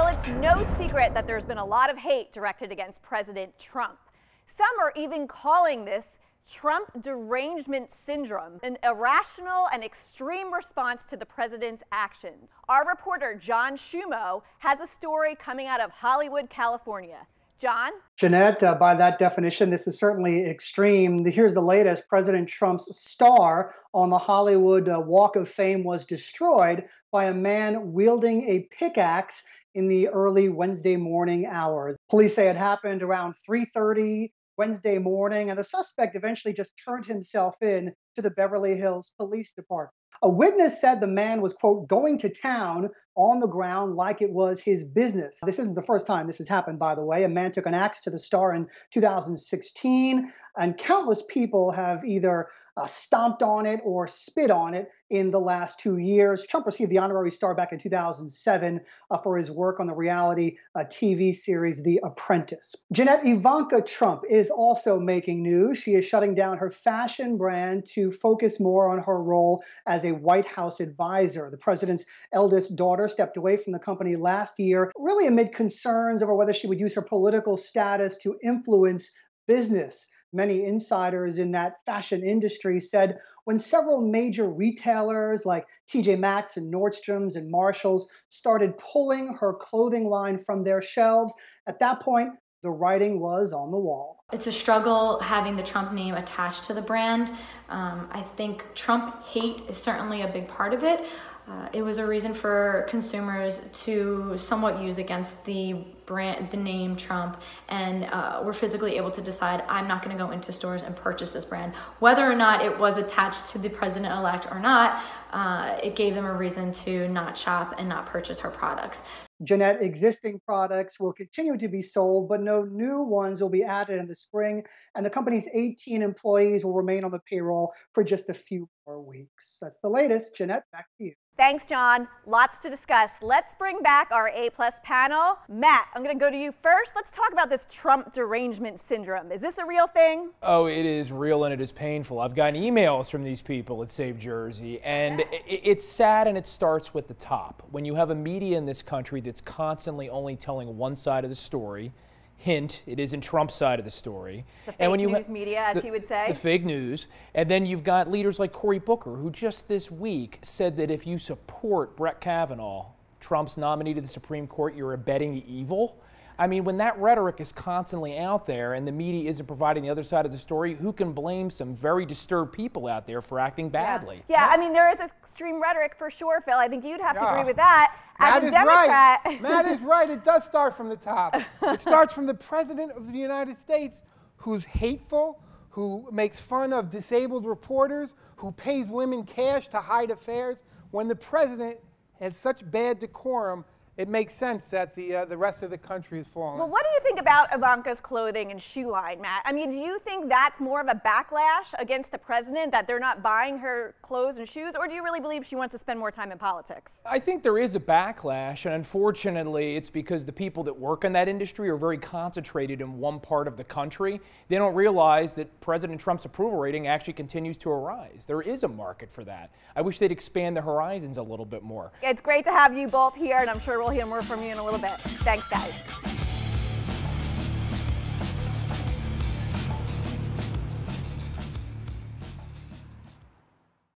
Well, it's no secret that there's been a lot of hate directed against President Trump. Some are even calling this Trump Derangement Syndrome, an irrational and extreme response to the president's actions. Our reporter, John Shumo, has a story coming out of Hollywood, California. John? Jeanette, by that definition, this is certainly extreme. Here's the latest. President Trump's star on the Hollywood Walk of Fame was destroyed by a man wielding a pickaxe in the early Wednesday morning hours. Police say it happened around 3:30 Wednesday morning, and the suspect eventually just turned himself in to the Beverly Hills Police Department. A witness said the man was, quote, going to town on the ground like it was his business. This isn't the first time this has happened, by the way. A man took an axe to the star in 2016, and countless people have either stomped on it or spit on it in the last 2 years. Trump received the honorary star back in 2007 for his work on the reality TV series The Apprentice. Jeanette, Ivanka Trump is also making news. She is shutting down her fashion brand to focus more on her role as a White House advisor. The president's eldest daughter stepped away from the company last year, really amid concerns over whether she would use her political status to influence business. Many insiders in that fashion industry said when several major retailers like TJ Maxx and Nordstrom's and Marshall's started pulling her clothing line from their shelves, at that point, the writing was on the wall. It's a struggle having the Trump name attached to the brand. I think Trump hate is certainly a big part of it. It was a reason for consumers to somewhat use against the brand, the name Trump, and were physically able to decide, I'm not going to go into stores and purchase this brand. Whether or not it was attached to the president-elect or not, it gave them a reason to not shop and not purchase her products. Jeanette, existing products will continue to be sold, but no new ones will be added in the spring, and the company's 18 employees will remain on the payroll for just a few more weeks. That's the latest. Jeanette, back to you. Thanks, John. Lots to discuss. Let's bring back our A-plus panel. Matt, I'm going to go to you first. Let's talk about this Trump Derangement Syndrome. Is this a real thing? Oh, it is real and it is painful. I've gotten emails from these people at Save Jersey, and it's sad, and it starts with the top. When you have a media in this country that's constantly only telling one side of the story, hint, it isn't Trump's side of the story. The fake news media, as he would say. The fake news. And then you've got leaders like Cory Booker, who just this week said that if you support Brett Kavanaugh, Trump's nominee to the Supreme Court, you're abetting evil. I mean, when that rhetoric is constantly out there and the media isn't providing the other side of the story, who can blame some very disturbed people out there for acting badly? Yeah, I mean, there is extreme rhetoric for sure, Phil. I think you'd have to agree with that. As a Democrat. Right. Matt is right. It does start from the top. It starts from the President of the United States, who's hateful, who makes fun of disabled reporters, who pays women cash to hide affairs. When the president has such bad decorum, it makes sense that the rest of the country is falling. Well, what do you think about Ivanka's clothing and shoe line, Matt? I mean, do you think that's more of a backlash against the president, that they're not buying her clothes and shoes, or do you really believe she wants to spend more time in politics? I think there is a backlash, and unfortunately, it's because the people that work in that industry are very concentrated in one part of the country. They don't realize that President Trump's approval rating actually continues to rise. There is a market for that. I wish they'd expand the horizons a little bit more. It's great to have you both here, and I'm sure we'll hear more from you in a little bit. Thanks, guys.